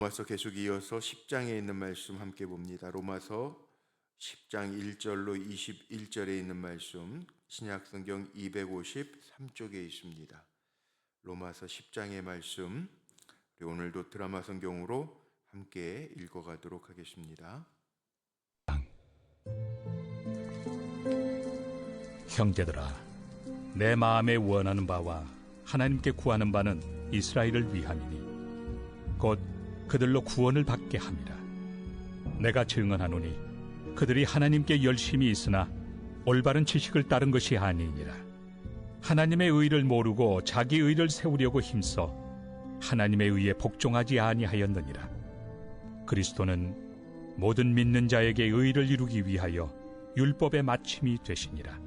로마서 계속 이어서 10장에 있는 말씀 함께 봅니다. 로마서 10장 1절로 21절에 있는 말씀, 신약성경 253쪽에 있습니다. 로마서 10장의 말씀, 우리 오늘도 드라마 성경으로 함께 읽어가도록 하겠습니다. 형제들아, 내 마음에 원하는 바와 하나님께 구하는 바는 이스라엘을 위함이니 곧 그들로 구원을 받게 함이라. 내가 증언하노니 그들이 하나님께 열심히 있으나 올바른 지식을 따른 것이 아니니라. 하나님의 의를 모르고 자기 의를 세우려고 힘써 하나님의 의에 복종하지 아니하였느니라. 그리스도는 모든 믿는 자에게 의를 이루기 위하여 율법의 마침이 되시니라.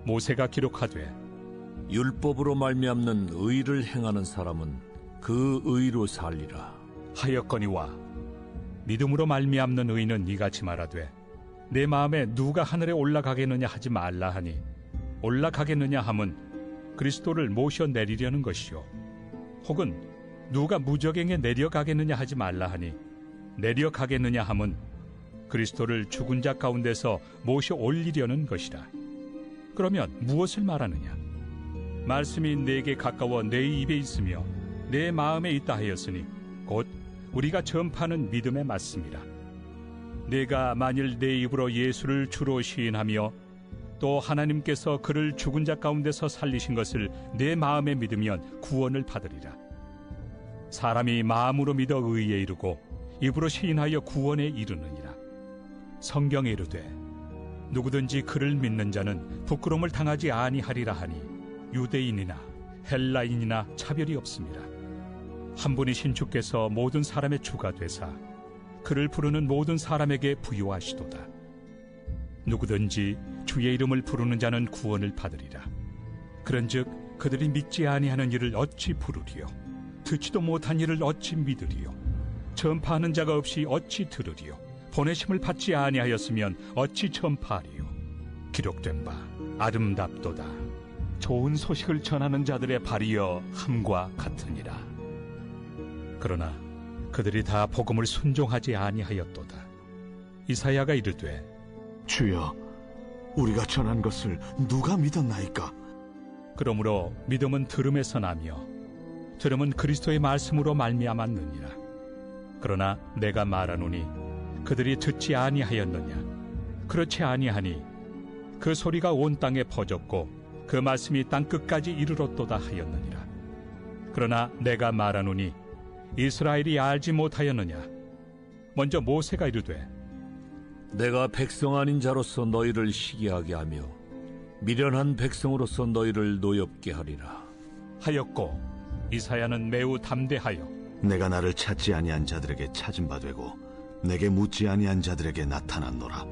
모세가 기록하되 율법으로 말미암는 의를 행하는 사람은 그 의로 살리라 하였거니와 믿음으로 말미암는 의는 이같이 말하되 내 마음에 누가 하늘에 올라가겠느냐 하지 말라 하니 올라가겠느냐 함은 그리스도를 모셔 내리려는 것이요, 혹은 누가 무저갱에 내려가겠느냐 하지 말라 하니 내려가겠느냐 함은 그리스도를 죽은 자 가운데서 모셔 올리려는 것이라. 그러면 무엇을 말하느냐? 말씀이 내게 가까워 내 입에 있으며 내 마음에 있다 하였으니 곧 우리가 전파하는 믿음의 말씀이라. 내가 만일 내 입으로 예수를 주로 시인하며 또 하나님께서 그를 죽은 자 가운데서 살리신 것을 내 마음에 믿으면 구원을 받으리라. 사람이 마음으로 믿어 의에 이르고 입으로 시인하여 구원에 이르느니라. 성경에 이르되 누구든지 그를 믿는 자는 부끄러움을 당하지 아니하리라 하니 유대인이나 헬라인이나 차별이 없습니다. 한 분이신 주께서 모든 사람의 주가 되사 그를 부르는 모든 사람에게 부요하시도다. 누구든지 주의 이름을 부르는 자는 구원을 받으리라. 그런즉 그들이 믿지 아니하는 일을 어찌 부르리요? 듣지도 못한 일을 어찌 믿으리요? 전파하는 자가 없이 어찌 들으리요? 보내심을 받지 아니하였으면 어찌 전파하리요? 기록된 바 아름답도다. 좋은 소식을 전하는 자들의 발이여 함과 같으니라. 그러나 그들이 다 복음을 순종하지 아니하였도다. 이사야가 이르되 주여, 우리가 전한 것을 누가 믿었나이까? 그러므로 믿음은 들음에서 나며 들음은 그리스도의 말씀으로 말미암았느니라. 그러나 내가 말하노니 그들이 듣지 아니하였느냐? 그렇지 아니하니 그 소리가 온 땅에 퍼졌고 그 말씀이 땅 끝까지 이르렀도다 하였느니라. 그러나 내가 말하노니 이스라엘이 알지 못하였느냐? 먼저 모세가 이르되 내가 백성 아닌 자로서 너희를 시기하게 하며 미련한 백성으로서 너희를 노엽게 하리라 하였고, 이사야는 매우 담대하여 내가 나를 찾지 아니한 자들에게 찾은 바 되고 내게 묻지 아니한 자들에게 나타났노라.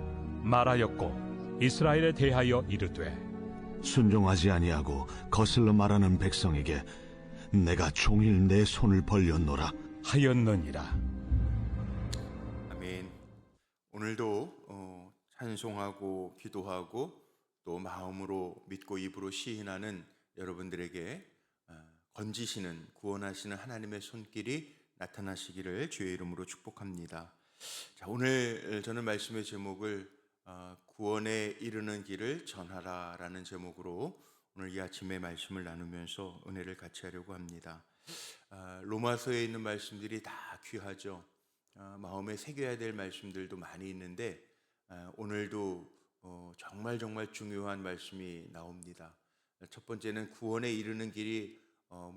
말하였고, 이스라엘에 대하여 이르되 순종하지 아니하고 거슬러 말하는 백성에게 내가 종일 내 손을 벌렸노라 하였느니라. 아멘. 오늘도 찬송하고 기도하고 또 마음으로 믿고 입으로 시인하는 여러분들에게 건지시는, 구원하시는 하나님의 손길이 나타나시기를 주의 이름으로 축복합니다. 자, 오늘 저는 말씀의 제목을 구원에 이르는 길을 전하라라는 제목으로 오늘 이 아침에 말씀을 나누면서 은혜를 같이 하려고 합니다. 로마서에 있는 말씀들이 다 귀하죠. 마음에 새겨야 될 말씀들도 많이 있는데 오늘도 정말 중요한 말씀이 나옵니다. 첫 번째는 구원에 이르는 길이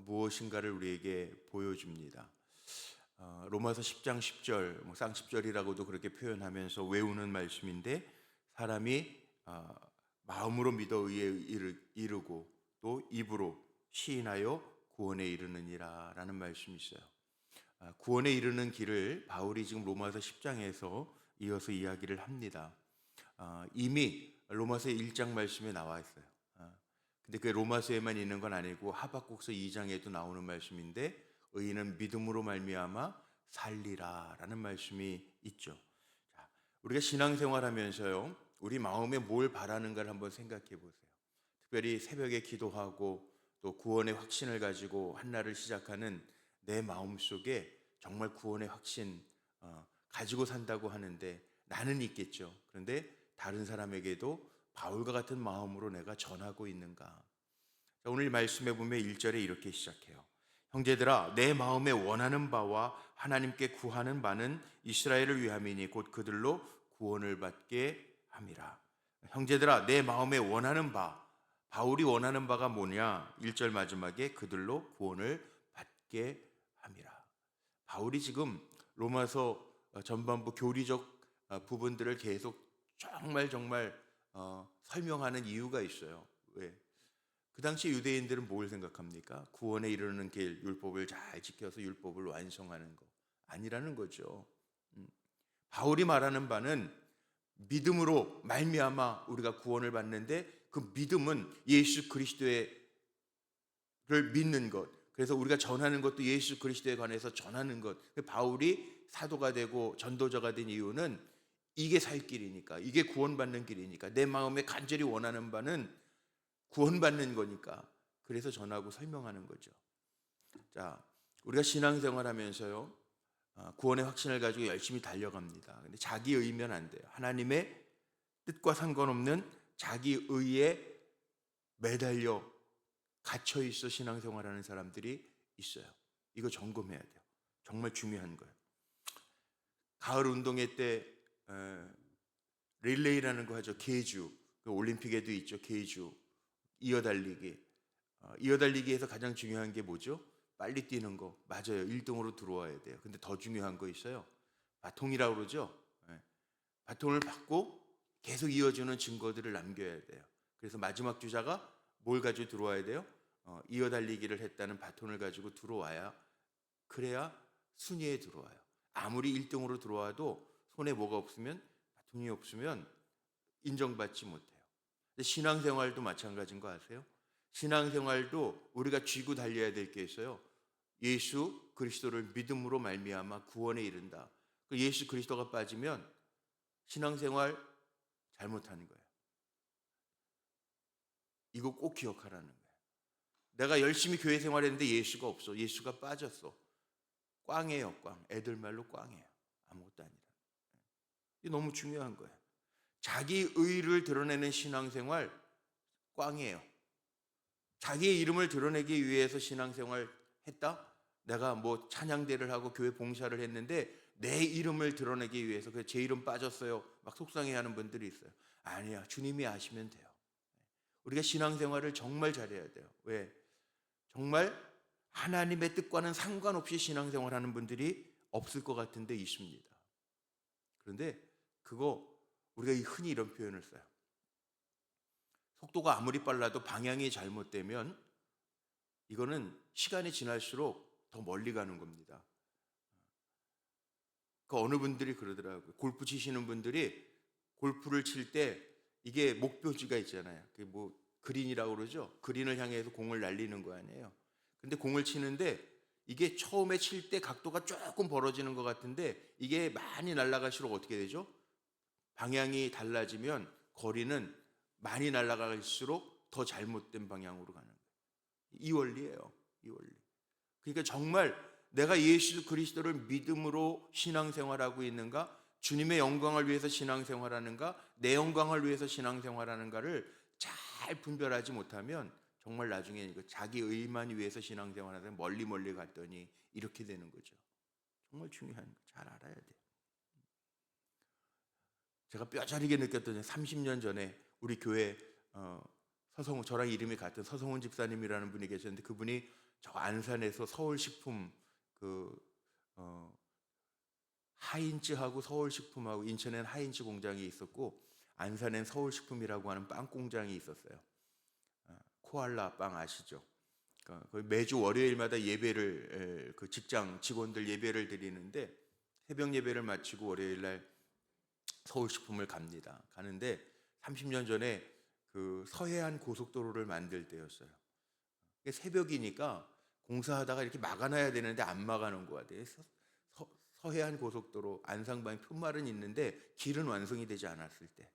무엇인가를 우리에게 보여줍니다. 로마서 10장 10절, 쌍10절이라고도 그렇게 표현하면서 외우는 말씀인데, 사람이 마음으로 믿어 의에 이르고 또 입으로 시인하여 구원에 이르느니라 라는 말씀이 있어요. 구원에 이르는 길을 바울이 지금 로마서 10장에서 이어서 이야기를 합니다. 이미 로마서 1장 말씀에 나와 있어요. 근데 그 로마서에만 있는 건 아니고 하박국서 2장에도 나오는 말씀인데, 의인은 믿음으로 말미암아 살리라 라는 말씀이 있죠. 자, 우리가 신앙생활하면서요, 우리 마음에 뭘 바라는가를 한번 생각해 보세요. 특별히 새벽에 기도하고 또 구원의 확신을 가지고 한 날을 시작하는 내 마음속에 정말 구원의 확신 가지고 산다고 하는데 나는 있겠죠. 그런데 다른 사람에게도 바울과 같은 마음으로 내가 전하고 있는가? 오늘 말씀에 보면 1절에 이렇게 시작해요. 형제들아, 내 마음에 원하는 바와 하나님께 구하는 바는 이스라엘을 위함이니 곧 그들로 구원을 받게 함이라. 형제들아, 내 마음에 원하는 바, 바울이 원하는 바가 뭐냐? 1절 마지막에 그들로 구원을 받게 함이라. 바울이 지금 로마서 전반부 교리적 부분들을 계속 정말 설명하는 이유가 있어요. 왜? 그 당시 유대인들은 뭘 생각합니까? 구원에 이르는 길, 율법을 잘 지켜서 율법을 완성하는 거 아니라는 거죠. 바울이 말하는 바는 믿음으로 말미암아 우리가 구원을 받는데 그 믿음은 예수 그리스도를 믿는 것. 그래서 우리가 전하는 것도 예수 그리스도에 관해서 전하는 것. 바울이 사도가 되고 전도자가 된 이유는 이게 살 길이니까, 이게 구원받는 길이니까, 내 마음에 간절히 원하는 바는 구원받는 거니까 그래서 전하고 설명하는 거죠. 자, 우리가 신앙생활 하면서요 구원의 확신을 가지고 열심히 달려갑니다. 근데 자기 의면 안 돼요. 하나님의 뜻과 상관없는 자기 의에 매달려 갇혀 있어 신앙생활하는 사람들이 있어요. 이거 점검해야 돼요. 정말 중요한 거예요. 가을 운동회 때 릴레이라는 거 하죠. 계주, 올림픽에도 있죠. 계주, 이어달리기. 이어달리기에서 가장 중요한 게 뭐죠? 빨리 뛰는 거. 맞아요. 1등으로 들어와야 돼요. 근데 더 중요한 거 있어요. 바통이라고 그러죠. 바통을 받고 계속 이어주는 증거들을 남겨야 돼요. 그래서 마지막 주자가 뭘 가지고 들어와야 돼요? 이어달리기를 했다는 바톤을 가지고 들어와야, 그래야 순위에 들어와요. 아무리 1등으로 들어와도 손에 뭐가 없으면, 바통이 없으면 인정받지 못해요. 신앙생활도 마찬가지인 거 아세요? 신앙생활도 우리가 쥐고 달려야 될 게 있어요. 예수 그리스도를 믿음으로 말미암아 구원에 이른다. 예수 그리스도가 빠지면 신앙생활 잘못하는 거예요. 이거 꼭 기억하라는 거예요. 내가 열심히 교회 생활했는데 예수가 없어. 예수가 빠졌어. 꽝이에요, 꽝. 애들 말로 꽝이에요. 아무것도 아니라. 이게 너무 중요한 거예요. 자기 의를 드러내는 신앙생활 꽝이에요. 자기의 이름을 드러내기 위해서 신앙생활 했다? 내가 뭐 찬양대를 하고 교회 봉사를 했는데 내 이름을 드러내기 위해서 제 이름 빠졌어요. 막 속상해하는 분들이 있어요. 아니야, 주님이 아시면 돼요. 우리가 신앙생활을 정말 잘해야 돼요. 왜? 정말 하나님의 뜻과는 상관없이 신앙생활하는 분들이 없을 것 같은데 있습니다. 그런데 그거 우리가 흔히 이런 표현을 써요. 속도가 아무리 빨라도 방향이 잘못되면 이거는 시간이 지날수록 더 멀리 가는 겁니다. 그 어느 분들이 그러더라고요. 골프 치시는 분들이 골프를 칠 때 이게 목표지가 있잖아요. 그게 뭐 그린이라고 그러죠. 그린을 향해서 공을 날리는 거 아니에요. 근데 공을 치는데 이게 처음에 칠 때 각도가 조금 벌어지는 것 같은데 이게 많이 날아갈수록 어떻게 되죠? 방향이 달라지면 거리는 많이 날아갈수록 더 잘못된 방향으로 가는 거예요. 이 원리예요. 이 원리. 그러니까 정말 내가 예수 그리스도를 믿음으로 신앙생활하고 있는가? 주님의 영광을 위해서 신앙생활하는가? 내 영광을 위해서 신앙생활하는가를 잘 분별하지 못하면 정말 나중에 자기 의만 위해서 신앙생활하다 멀리 갔더니 이렇게 되는 거죠. 정말 중요한 거 잘 알아야 돼요. 제가 뼈저리게 느꼈던 30년 전에 우리 교회 서성훈, 저랑 이름이 같은 서성훈 집사님이라는 분이 계셨는데 그분이 저 안산에서 서울식품 하인츠하고 서울식품하고 인천에는 하인츠 공장이 있었고 안산엔 서울식품이라고 하는 빵 공장이 있었어요. 코알라 빵 아시죠? 거의 매주 월요일마다 예배를 그 직장 직원들 예배를 드리는데 새벽 예배를 마치고 월요일 날 서울식품을 갑니다. 가는데 30년 전에 그 서해안 고속도로를 만들 때였어요. 새벽이니까 공사하다가 이렇게 막아놔야 되는데 안 막아놓은 것 같아요. 서해안 고속도로 안상방에 표말은 있는데 길은 완성이 되지 않았을 때.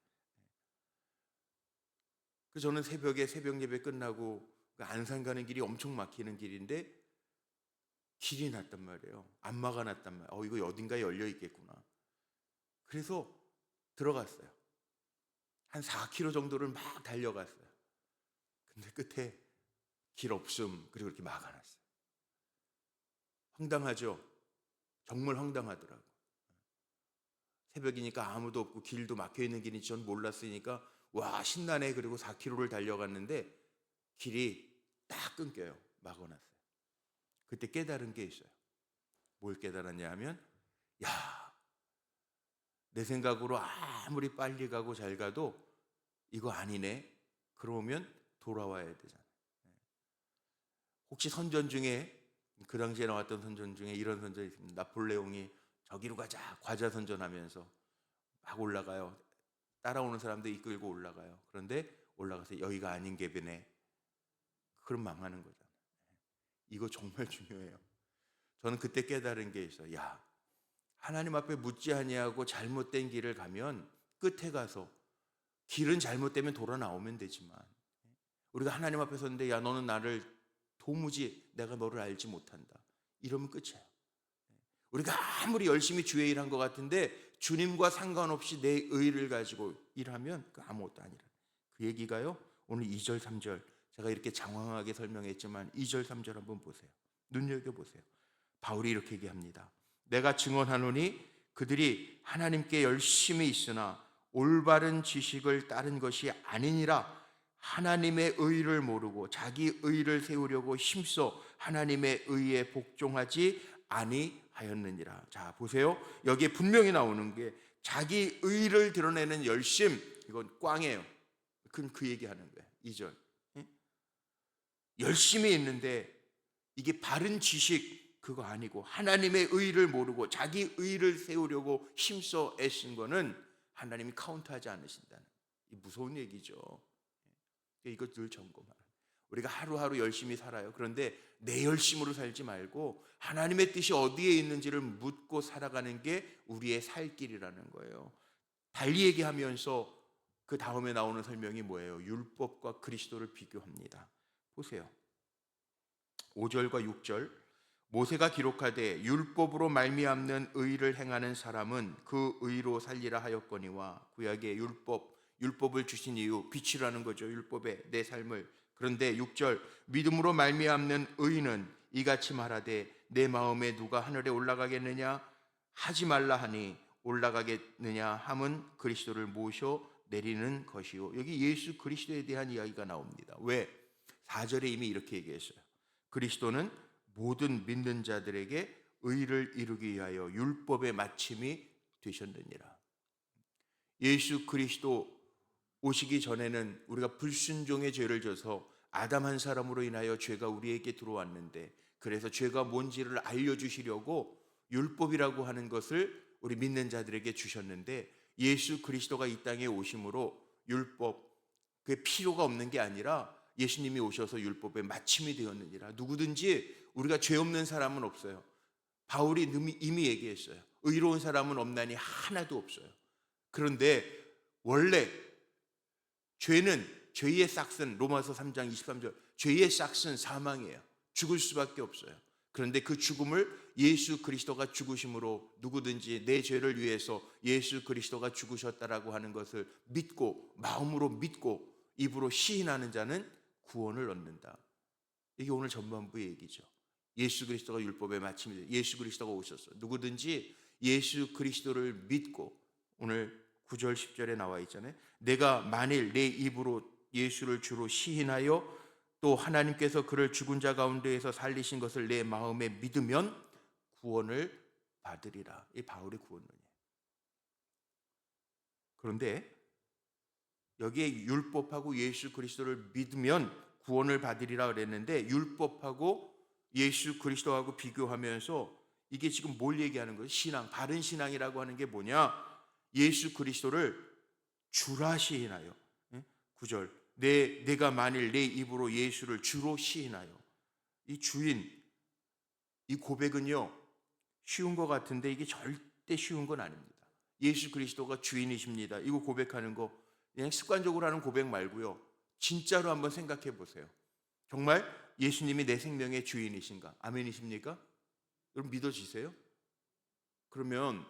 그래서 저는 새벽에 새벽 예배 끝나고 안산 가는 길이 엄청 막히는 길인데 길이 났단 말이에요. 안마가 났단 말이에요. 이거 어딘가에 열려 있겠구나. 그래서 들어갔어요. 한 4km 정도를 막 달려갔어요. 근데 끝에 길 없음, 그리고 이렇게 막아놨어요. 황당하죠? 정말 황당하더라고요. 새벽이니까 아무도 없고 길도 막혀있는 길인지 전 몰랐으니까 와 신나네. 그리고 4km를 달려갔는데 길이 딱 끊겨요. 막아놨어요. 그때 깨달은 게 있어요. 뭘 깨달았냐 하면 내 생각으로 아무리 빨리 가고 잘 가도 이거 아니네. 그러면 돌아와야 되잖아요. 혹시 선전 중에 그 당시에 나왔던 선전 중에 이런 선전이 있습니다. 나폴레옹이 저기로 가자 과자 선전하면서 막 올라가요. 따라오는 사람들 이끌고 올라가요. 그런데 올라가서 여기가 아닌 개변에 그럼 망하는 거잖아요. 이거 정말 중요해요. 저는 그때 깨달은 게 있어요. 하나님 앞에 묻지 아니하고 잘못된 길을 가면 끝에 가서 길은 잘못되면 돌아 나오면 되지만 우리가 하나님 앞에 섰는데 너는 나를 도무지 내가 너를 알지 못한다. 이러면 끝이에요. 우리가 아무리 열심히 주의 일한 것 같은데 주님과 상관없이 내 의를 가지고 일하면 그 아무것도 아니라. 그 얘기가요. 오늘 2절 3절 제가 이렇게 장황하게 설명했지만 2절 3절 한번 보세요. 눈여겨보세요. 바울이 이렇게 얘기합니다. 내가 증언하노니 그들이 하나님께 열심히 있으나 올바른 지식을 따른 것이 아니니라. 하나님의 의를 모르고 자기 의를 세우려고 힘써 하나님의 의에 복종하지 아니하였느니라. 자 보세요. 여기에 분명히 나오는 게 자기 의를 드러내는 열심. 이건 꽝이에요. 그 얘기하는 거예요. 2절 열심히 있는데 이게 바른 지식 그거 아니고 하나님의 의를 모르고 자기 의를 세우려고 힘써 애쓴 거는 하나님이 카운트하지 않으신다는 이 무서운 얘기죠. 이거 늘 점검하라. 우리가 하루하루 열심히 살아요. 그런데 내 열심으로 살지 말고 하나님의 뜻이 어디에 있는지를 묻고 살아가는 게 우리의 살 길이라는 거예요. 달리 얘기하면서 그 다음에 나오는 설명이 뭐예요? 율법과 그리스도를 비교합니다. 보세요. 5절과 6절 모세가 기록하되 율법으로 말미암는 의를 행하는 사람은 그 의로 살리라 하였거니와 구약의 율법을 주신 이유 빛이라는 거죠. 율법의 내 삶을. 그런데 6절 믿음으로 말미암는 의는 이같이 말하되 내 마음에 누가 하늘에 올라가겠느냐 하지 말라 하니 올라가겠느냐 함은 그리스도를 모셔 내리는 것이요. 여기 예수 그리스도에 대한 이야기가 나옵니다. 왜? 4절에 이미 이렇게 얘기했어요. 그리스도는 모든 믿는 자들에게 의를 이루기 위하여 율법의 마침이 되셨느니라. 예수 그리스도 오시기 전에는 우리가 불순종의 죄를 져서 아담 한 사람으로 인하여 죄가 우리에게 들어왔는데 그래서 죄가 뭔지를 알려주시려고 율법이라고 하는 것을 우리 믿는 자들에게 주셨는데 예수 그리스도가 이 땅에 오심으로 율법 그게 필요가 없는 게 아니라 예수님이 오셔서 율법의 마침이 되었느니라. 누구든지 우리가 죄 없는 사람은 없어요. 바울이 이미 얘기했어요. 의로운 사람은 없나니 하나도 없어요. 그런데 원래 죄의 싹은 로마서 3장 23절 죄의 싹은 사망이에요. 죽을 수밖에 없어요. 그런데 그 죽음을 예수 그리스도가 죽으심으로 누구든지 내 죄를 위해서 예수 그리스도가 죽으셨다라고 하는 것을 믿고 마음으로 믿고 입으로 시인하는 자는 구원을 얻는다. 이게 오늘 전반부의 얘기죠. 예수 그리스도가 율법의 마침이 돼요. 예수 그리스도가 오셨어요. 누구든지 예수 그리스도를 믿고 오늘 9절 10절에 나와 있잖아요. 내가 만일 내 입으로 예수를 주로 시인하여 또 하나님께서 그를 죽은 자 가운데에서 살리신 것을 내 마음에 믿으면 구원을 받으리라. 이 바울의 구원론이에요. 그런데 여기에 율법하고 예수 그리스도를 믿으면 구원을 받으리라 그랬는데 율법하고 예수 그리스도하고 비교하면서 이게 지금 뭘 얘기하는 거예요? 신앙, 바른 신앙이라고 하는 게 뭐냐? 예수 그리스도를 주라 시인하여 9절 내가 만일 내 입으로 예수를 주로 시인하여 이 주인 이 고백은요 쉬운 것 같은데 이게 절대 쉬운 건 아닙니다. 예수 그리스도가 주인이십니다. 이거 고백하는 거 그냥 습관적으로 하는 고백 말고요. 진짜로 한번 생각해 보세요. 정말 예수님이 내 생명의 주인이신가? 아멘이십니까? 여러분 믿어지세요? 그러면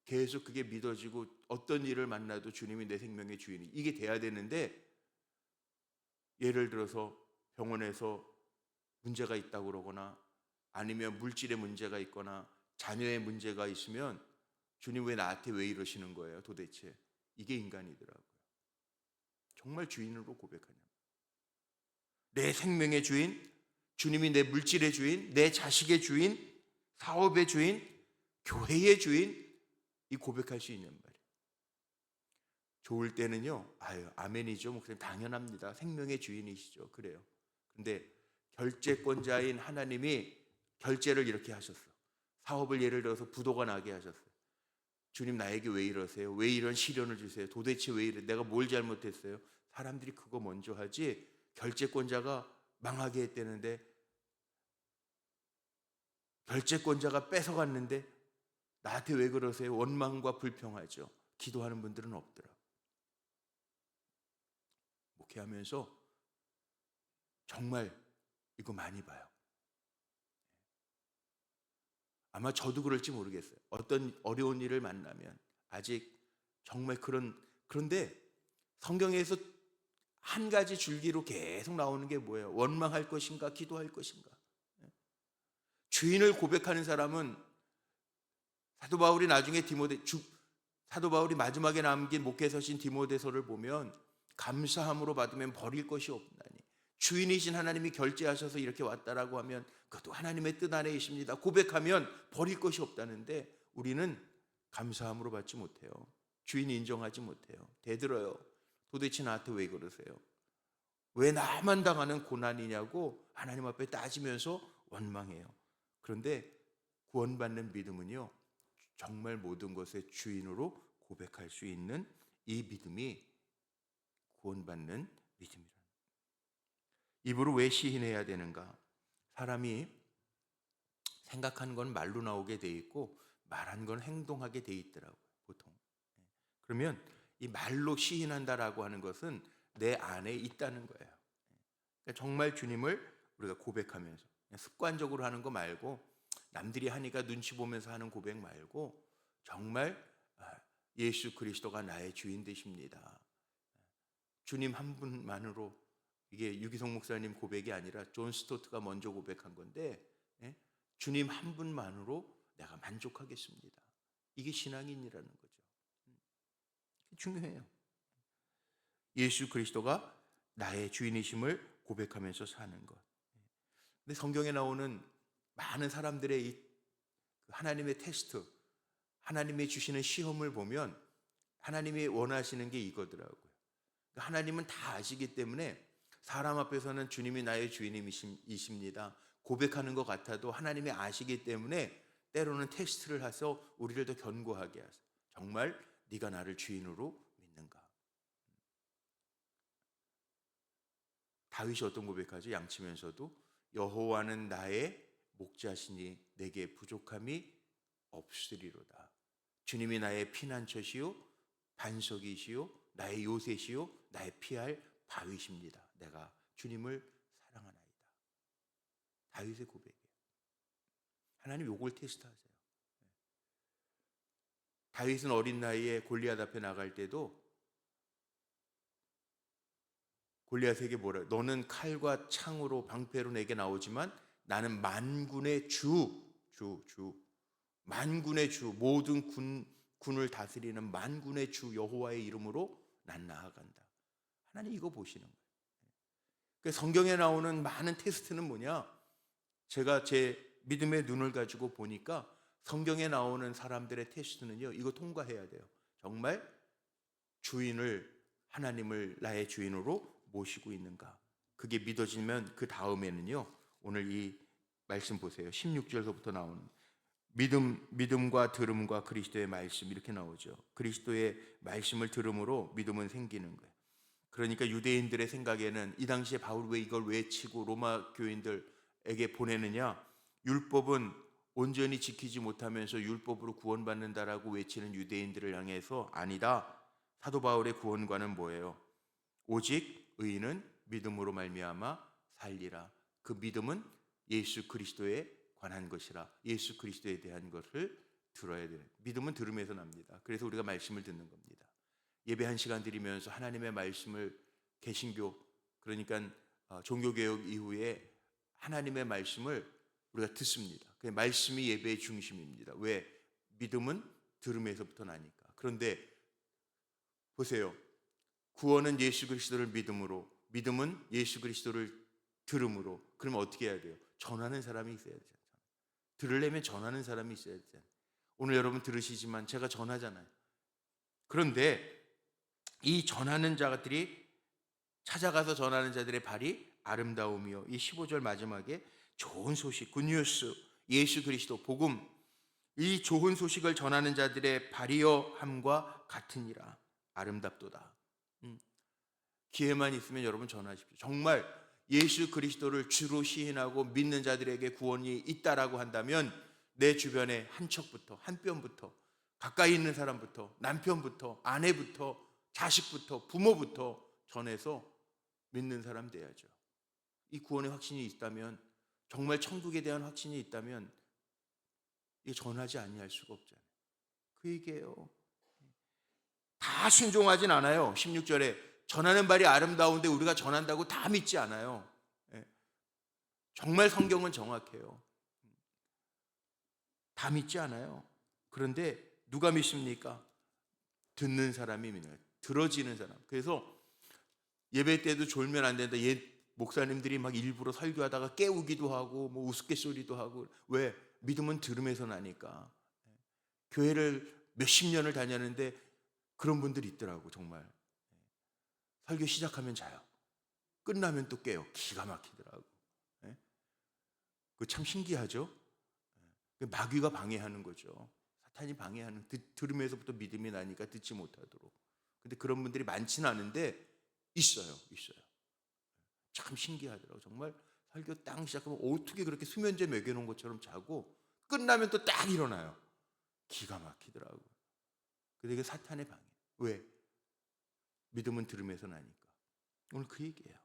계속 그게 믿어지고 어떤 일을 만나도 주님이 내 생명의 주인이 이게 돼야 되는데, 예를 들어서 병원에서 문제가 있다고 그러거나 아니면 물질의 문제가 있거나 자녀의 문제가 있으면 주님 나한테 왜 이러시는 거예요 도대체? 이게 인간이더라고요. 정말 주인으로 고백하냐, 내 생명의 주인, 주님이 내 물질의 주인, 내 자식의 주인, 사업의 주인, 교회의 주인, 이 고백할 수 있는 말이에요. 좋을 때는요, 아멘이죠. 그냥 당연합니다. 생명의 주인이시죠. 그래요. 근데 결재권자인 하나님이 결재를 이렇게 하셨어. 사업을 예를 들어서 부도가 나게 하셨어요. 주님 나에게 왜 이러세요? 왜 이런 시련을 주세요? 도대체 왜 이래? 내가 뭘 잘못했어요? 사람들이 그거 먼저 하지, 결재권자가 망하게 했다는데, 결재권자가 뺏어갔는데 나한테 왜 그러세요? 원망과 불평하죠. 기도하는 분들은 없더라고요. 목회하면서 정말 이거 많이 봐요. 아마 저도 그럴지 모르겠어요. 어떤 어려운 일을 만나면 아직 정말 그런데 성경에서 한 가지 줄기로 계속 나오는 게 뭐예요? 원망할 것인가 기도할 것인가. 주인을 고백하는 사람은, 사도 바울이 마지막에 남긴 목회서신 디모데서를 보면 감사함으로 받으면 버릴 것이 없나니, 주인이신 하나님이 결제하셔서 이렇게 왔다라고 하면 그것도 하나님의 뜻 안에 있습니다. 고백하면 버릴 것이 없다는데 우리는 감사함으로 받지 못해요. 주인이 인정하지 못해요. 대들어요. 도대체 나한테 왜 그러세요? 왜 나만 당하는 고난이냐고 하나님 앞에 따지면서 원망해요. 그런데 구원받는 믿음은요, 정말 모든 것의 주인으로 고백할 수 있는 이 믿음이 구원받는 믿음이라. 입으로 왜 시인해야 되는가? 사람이 생각하는 건 말로 나오게 돼 있고 말한 건 행동하게 돼 있더라고요, 보통. 그러면 이 말로 시인한다라고 하는 것은 내 안에 있다는 거예요. 그러니까 정말 주님을 우리가 고백하면서, 그냥 습관적으로 하는 거 말고, 남들이 하니까 눈치 보면서 하는 고백 말고, 정말 예수 그리스도가 나의 주인 되십니다. 주님 한 분만으로, 이게 유기성 목사님 고백이 아니라 존 스토트가 먼저 고백한 건데, 주님 한 분만으로 내가 만족하겠습니다. 이게 신앙인이라는 거죠. 중요해요. 예수 그리스도가 나의 주인이심을 고백하면서 사는 것. 근데 성경에 나오는 많은 사람들의 이 하나님의 테스트, 하나님이 주시는 시험을 보면 하나님이 원하시는 게 이거더라고요. 하나님은 다 아시기 때문에 사람 앞에서는 주님이 나의 주인이십니다 고백하는 것 같아도 하나님이 아시기 때문에 때로는 테스트를 해서 우리를 더 견고하게 하세요. 정말 네가 나를 주인으로 믿는가? 다윗이 어떤 고백하죠? 양치면서도 여호와는 나의 목자시니 내게 부족함이 없으리로다. 주님이 나의 피난처시요 반석이시요 나의 요새시요 나의 피할 바위십니다. 내가 주님을 사랑하나이다. 다윗의 고백이에요. 하나님 요걸 테스트하세요. 다윗은 어린 나이에 골리앗 앞에 나갈 때도 골리앗에게 뭐라, 너는 칼과 창으로 방패로 내게 나오지만 나는 만군의 만군의 주, 모든 군을 다스리는 만군의 주 여호와의 이름으로 난 나아간다. 하나님 이거 보시는 거예요. 성경에 나오는 많은 테스트는 뭐냐? 제가 제 믿음의 눈을 가지고 보니까 성경에 나오는 사람들의 테스트는요, 이거 통과해야 돼요. 정말 하나님을 나의 주인으로 모시고 있는가? 그게 믿어지면 그 다음에는요, 오늘 이 말씀 보세요. 16절서부터 나오는 믿음과 들음과 그리스도의 말씀, 이렇게 나오죠. 그리스도의 말씀을 들음으로 믿음은 생기는 거예요. 그러니까 유대인들의 생각에는 이 당시에 바울 왜 이걸 외치고 로마 교인들에게 보내느냐? 율법은 온전히 지키지 못하면서 율법으로 구원받는다라고 외치는 유대인들을 향해서 아니다. 사도 바울의 구원과는 뭐예요? 오직 의인은 믿음으로 말미암아 살리라. 그 믿음은 예수 그리스도의 관한 것이라. 예수 그리스도에 대한 것을 들어야 돼요. 믿음은 들음에서 납니다. 그래서 우리가 말씀을 듣는 겁니다. 예배 1시간 드리면서 하나님의 말씀을, 개신교, 그러니까 종교개혁 이후에 하나님의 말씀을 우리가 듣습니다. 그 말씀이 예배의 중심입니다. 왜? 믿음은 들음에서부터 나니까. 그런데 보세요. 구원은 예수 그리스도를 믿음으로, 믿음은 예수 그리스도를 들음으로. 그러면 어떻게 해야 돼요? 전하는 사람이 있어야 되잖아요. 들으려면 전하는 사람이 있어야 되잖아요. 오늘 여러분 들으시지만 제가 전하잖아요. 그런데 이 전하는 자들이, 찾아가서 전하는 자들의 발이 아름다움이요, 이 15절 마지막에 좋은 소식, 굿뉴스, 예수 그리스도 복음, 이 좋은 소식을 전하는 자들의 발이여 함과 같으니라. 아름답도다. 기회만 있으면 여러분 전하십시오. 정말 예수 그리스도를 주로 시인하고 믿는 자들에게 구원이 있다라고 한다면 내 주변에 한 척부터, 한 뼘부터, 가까이 있는 사람부터, 남편부터, 아내부터, 자식부터, 부모부터 전해서 믿는 사람 돼야죠. 이 구원의 확신이 있다면, 정말 천국에 대한 확신이 있다면 이 전하지 아니할 수가 없잖아요. 그 얘기예요. 다 순종하진 않아요. 16절에 전하는 발이 아름다운데 우리가 전한다고 다 믿지 않아요. 정말 성경은 정확해요. 다 믿지 않아요. 그런데 누가 믿습니까? 듣는 사람이 믿는 거예요. 들어지는 사람. 그래서 예배 때도 졸면 안 된다. 목사님들이 막 일부러 설교하다가 깨우기도 하고 뭐 우스갯소리도 하고. 왜? 믿음은 들음에서 나니까. 교회를 몇십 년을 다녔는데 그런 분들이 있더라고. 정말 설교 시작하면 자요. 끝나면 또 깨요. 기가 막히더라고. 그거 참 신기하죠. 마귀가 방해하는 거죠. 사탄이 방해하는, 들음에서부터 믿음이 나니까 듣지 못하도록. 근데 그런 분들이 많지는 않은데 있어요. 참 신기하더라고. 정말 설교 딱 시작하면 어떻게 그렇게 수면제 먹여놓은 것처럼 자고 끝나면 또 딱 일어나요. 기가 막히더라고. 근데 이게 사탄의 방해. 왜? 믿음은 들음에서 나니까. 오늘 그 얘기예요.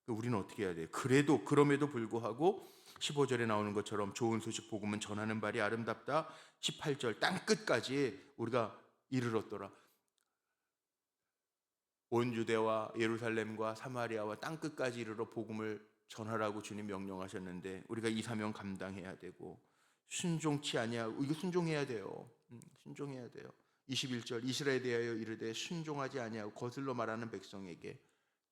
우리는 어떻게 해야 돼요? 그럼에도 불구하고 15절에 나오는 것처럼 좋은 소식 복음은 전하는 발이 아름답다. 18절 땅끝까지 우리가 이르렀더라. 온 유대와 예루살렘과 사마리아와 땅끝까지 이르러 복음을 전하라고 주님 명령하셨는데 우리가 이 사명 감당해야 되고, 순종치 아니하고, 이거 순종해야 돼요. 순종해야 돼요. 21절 이스라엘에 대하여 이르되 순종하지 아니하고 거슬러 말하는 백성에게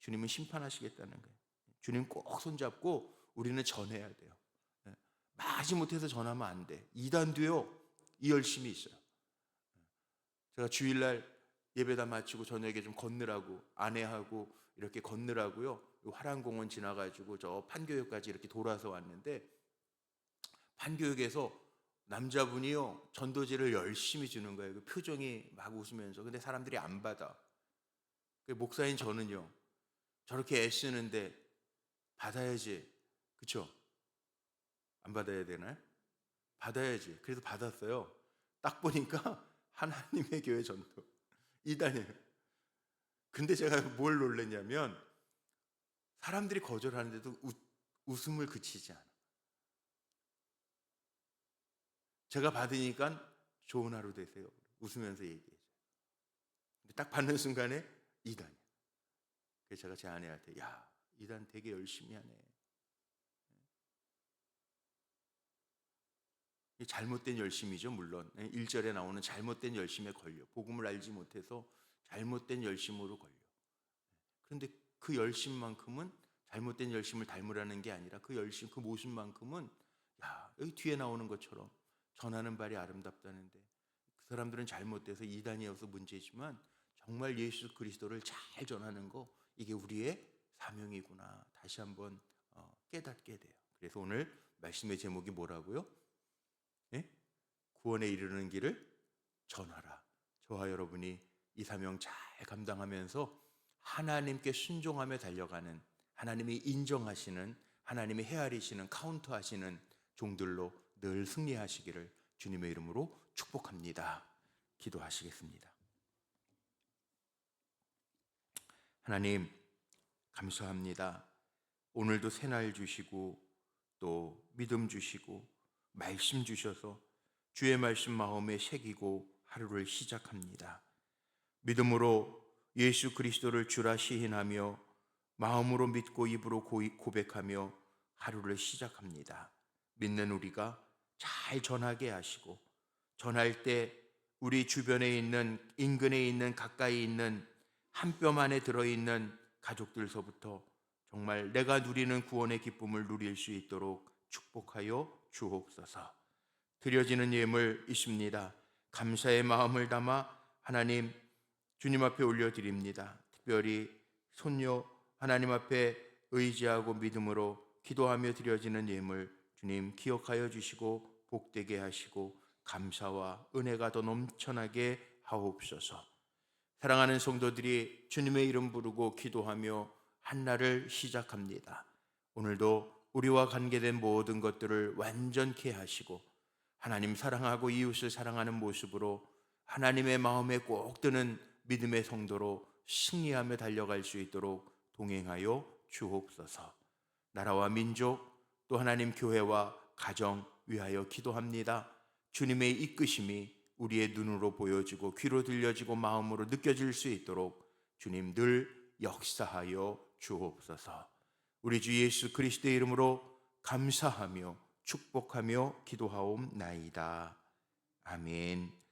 주님은 심판하시겠다는 거예요. 주님 꼭 손잡고 우리는 전해야 돼요. 마지못해서 전하면 안 돼. 이단도요, 이 열심이 있어요. 제가 주일날 예배다 마치고 저녁에 좀 걷느라고, 아내하고 이렇게 걷느라고요, 화랑공원 지나가지고 저 판교역까지 이렇게 돌아서 왔는데, 판교역에서 남자분이요 전도지를 열심히 주는 거예요. 그 표정이 막 웃으면서. 근데 사람들이 안 받아. 목사인 저는요, 저렇게 애쓰는데 받아야지, 그쵸? 안 받아야 되나요? 받아야지. 그래서 받았어요. 딱 보니까 하나님의 교회 전도 이단이에요. 근데 제가 뭘 놀랐냐면 사람들이 거절하는데도 웃음을 그치지 않아. 제가 받으니까 좋은 하루 되세요. 웃으면서 얘기해요. 근데 딱 받는 순간에 이단이야. 그래서 제가 제 아내한테, 야, 이단 되게 열심히 하네. 잘못된 열심이죠, 물론. 1절에 나오는 잘못된 열심에 걸려. 복음을 알지 못해서 잘못된 열심으로 걸려. 그런데 그 열심만큼은 잘못된 열심을 닮으라는 게 아니라 그 열심, 그 모습만큼은, 야, 여기 뒤에 나오는 것처럼 전하는 발이 아름답다는데 그 사람들은 잘못돼서 이단이어서 문제지만 정말 예수 그리스도를 잘 전하는 거, 이게 우리의 사명이구나 다시 한번 깨닫게 돼요. 그래서 오늘 말씀의 제목이 뭐라고요? 구원에 이르는 길을 전하라. 저와 여러분이 이 사명 잘 감당하면서 하나님께 순종하며 달려가는, 하나님이 인정하시는, 하나님이 헤아리시는, 카운트하시는 종들로 늘 승리하시기를 주님의 이름으로 축복합니다. 기도하시겠습니다. 하나님, 감사합니다. 오늘도 새날 주시고 또 믿음 주시고 말씀 주셔서 주의 말씀 마음에 새기고 하루를 시작합니다. 믿음으로 예수 그리스도를 주라 시인하며 마음으로 믿고 입으로 고백하며 하루를 시작합니다. 믿는 우리가 잘 전하게 하시고, 전할 때 우리 주변에 있는, 인근에 있는, 가까이 있는, 한 뼘 안에 들어있는 가족들서부터 정말 내가 누리는 구원의 기쁨을 누릴 수 있도록 축복하여 주옵소서. 드려지는 예물 있습니다. 감사의 마음을 담아 하나님 주님 앞에 올려드립니다. 특별히 손녀 하나님 앞에 의지하고 믿음으로 기도하며 드려지는 예물 주님 기억하여 주시고 복되게 하시고 감사와 은혜가 더 넘쳐나게 하옵소서. 사랑하는 성도들이 주님의 이름 부르고 기도하며 한 날을 시작합니다. 오늘도 우리와 관계된 모든 것들을 완전케 하시고 하나님 사랑하고 이웃을 사랑하는 모습으로 하나님의 마음에 꼭 드는 믿음의 성도로 승리하며 달려갈 수 있도록 동행하여 주옵소서. 나라와 민족 또 하나님 교회와 가정 위하여 기도합니다. 주님의 이끄심이 우리의 눈으로 보여지고 귀로 들려지고 마음으로 느껴질 수 있도록 주님 늘 역사하여 주옵소서. 우리 주 예수 그리스도의 이름으로 감사하며 축복하며 기도하옵나이다. 아멘.